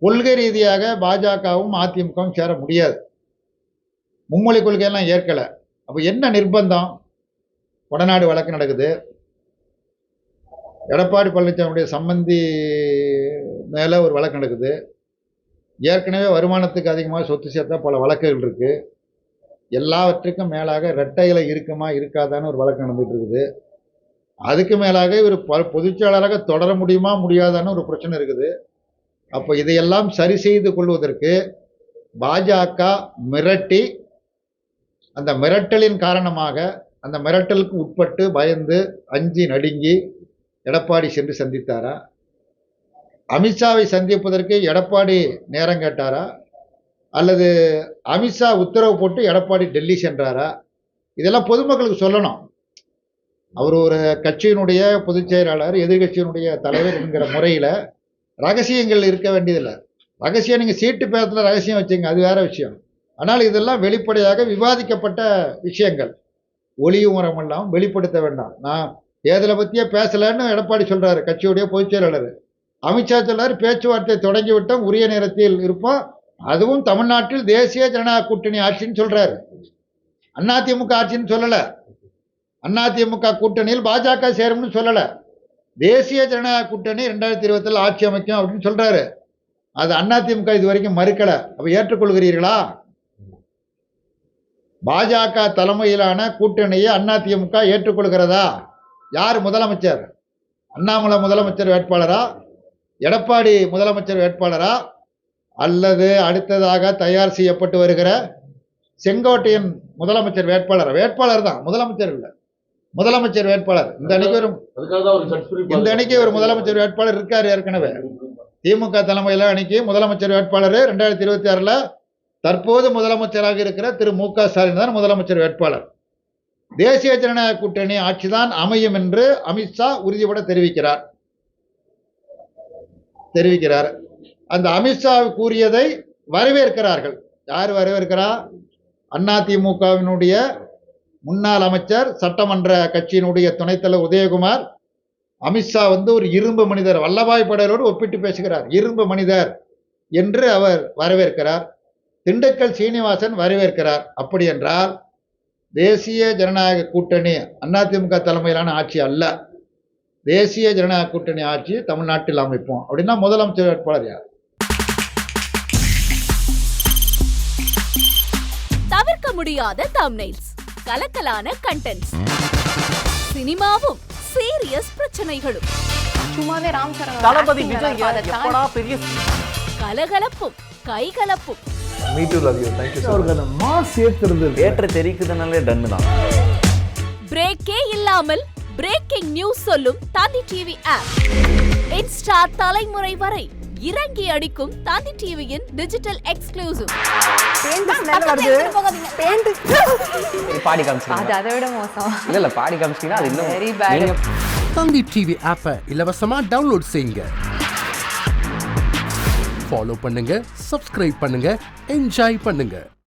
கொள்கை ரீதியாக பாஜகவும் அதிமுகவும் சேர முடியாது. மும்மொழி கொள்கையெல்லாம் ஏற்கலை. அப்போ என்ன நிர்பந்தம்? வடநாடு வழக்கு நடக்குது. எடப்பாடி பழனிசாமியுடைய சம்பந்தி மேலே ஒரு வழக்கு நடக்குது. ஏற்கனவே வருமானத்துக்கு அதிகமாக சொத்து சேர்த்தா பல வழக்குகள் இருக்குது. எல்லாவற்றுக்கும் மேலாக இரட்டை இலை இருக்குமா இருக்காதான்னு ஒரு வழக்கு நடந்துகிட்டு இருக்குது. அதுக்கு மேலாக இவர் பொதுச்செயலாளராக தொடர முடியுமா முடியாதான்னு ஒரு பிரச்சனை இருக்குது. அப்போ இதையெல்லாம் சரி செய்து கொள்வதற்கு பாஜக மிரட்டி, அந்த மிரட்டலின் காரணமாக அந்த மிரட்டலுக்கு உட்பட்டு பயந்து அஞ்சி நடுங்கி எடப்பாடி சென்று சந்தித்தாரா? அமித்ஷாவை சந்திப்பதற்கு எடப்பாடி நேரம் கேட்டாரா? அல்லது அமித்ஷா உத்தரவு போட்டு எடப்பாடி டெல்லி சென்றாரா? இதெல்லாம் பொதுமக்களுக்கு சொல்லணும். அவர் ஒரு கட்சியினுடைய பொதுச் செயலாளர், எதிர்கட்சியினுடைய தலைவர் என்கிற முறையில் ரகசியங்கள் இருக்க வேண்டியதில்லை. ரகசியம் நீங்கள் சீட்டு பேரத்தில் ரகசியம் வச்சுங்க, அது வேற விஷயம். ஆனால் இதெல்லாம் வெளிப்படையாக விவாதிக்கப்பட்ட விஷயங்கள். ஒளிவு முறைமெல்லாம் வெளிப்படுத்த வேண்டாம். நான் தேர்தலை பற்றியே பேசலைன்னு எடப்பாடி சொல்கிறாரு, கட்சியுடைய பொதுச் செயலாளர். அமித்ஷா சொல்றாரு, பேச்சுவார்த்தை தொடங்கிவிட்டோம், உரிய நேரத்தில் இருப்போம். அதுவும் தமிழ்நாட்டில் தேசிய ஜனநாயக கூட்டணி ஆட்சின்னு சொல்றாரு. அதிமுக ஆட்சின்னு சொல்லல. அதிமுக கூட்டணியில் பாஜக சேரும்னு சொல்லல. தேசிய ஜனநாயக கூட்டணி 2027 ஆட்சி அமைக்கும் அப்படின்னு சொல்றாரு. அது அதிமுக இது வரைக்கும் மறுக்கல. அப்ப ஏற்றுக்கொள்கிறீர்களா? பாஜக தலைமையிலான கூட்டணியை அதிமுக ஏற்றுக்கொள்கிறதா? யார் முதலமைச்சர்? அண்ணாமலை முதலமைச்சர் வேட்பாளரா? எடப்பாடி முதலமைச்சர் வேட்பாளரா? அல்லது அடுத்ததாக தயார் செய்யப்பட்டு வருகிற செங்கோட்டையன் முதலமைச்சர் வேட்பாளர்? வேட்பாளர் தான், முதலமைச்சர் இல்லை. முதலமைச்சர் வேட்பாளர் இந்த அணிக்கு ஒரு முதலமைச்சர் வேட்பாளர் இருக்காரு ஏற்கனவே. திமுக தலைமையில அணிக்கு முதலமைச்சர் வேட்பாளர் 2026 தற்போது முதலமைச்சராக இருக்கிற திரு மு.க. ஸ்டாலின் தான் முதலமைச்சர் வேட்பாளர். தேசிய ஜனநாயக கூட்டணி ஆட்சிதான் அமையும் என்று அமித்ஷா உறுதிபட தெரிவிக்கிறார். அந்த அமித்ஷா கூறியதை வரவேற்கிறார்கள். யார் வரவேற்கிறா? அதிமுகவினுடைய முன்னாள் அமைச்சர், சட்டமன்ற கட்சியினுடைய துணைத்தலைவர் உதயகுமார். அமித்ஷா ஒரு இரும்பு மனிதர், வல்லபாய் படேலோடு ஒப்பிட்டு பேசுகிறார். இரும்பு மனிதர் என்று அவர் வரவேற்கிறார். திண்டுக்கல் சீனிவாசன் வரவேற்கிறார். அப்படி என்றால் தேசிய ஜனநாயக கூட்டணி அதிமுக தலைமையிலான ஆட்சி அல்ல, தேசிய ஜனநாயக கூட்டணி ஆட்சி தமிழ்நாட்டில் அமைப்போம் அப்படின்னா முதலமைச்சர் வேட்பாளர் யார்? தவிர்க்க முடியாத தம்ப்நெயில்ஸ், கலக்கலான கண்டென்ட்ஸ், சினிமாவும் சீரியஸ் பிரச்சனைகளும், சும்மாவே ராம் சரண் தளபதி விஜய் எப்படா பெரிய கலகலப்பும் கைகலப்பும். Me too love you, thank you. அவர்களை மாஸ் ஏத்துறது தியேட்டர் தெரிக்குதுனாலே டன் தான். பிரேக்கே இல்லாமல் பிரேக்கிங் நியூஸ் சொல்லும் தந்தி டிவி ஆப். இன்ஸ்டா தலைமுறை வரை இறங்கி அடிக்கும் தந்தி டிவியின் டிஜிட்டல் எக்ஸ்க்ளூசிவ். பாடி காமிச்சீங்க, அது அதை விட மோசம். இல்ல பாடி காமிச்சீங்கன்னா அது இன்னும் வெரி பேட். தந்தி டிவி ஆப்பை இலவசமா டவுன்லோட் செய்யுங்க. ஃபாலோ பண்ணுங்க, சப்ஸ்கிரைப் பண்ணுங்க, என்ஜாய் பண்ணுங்க.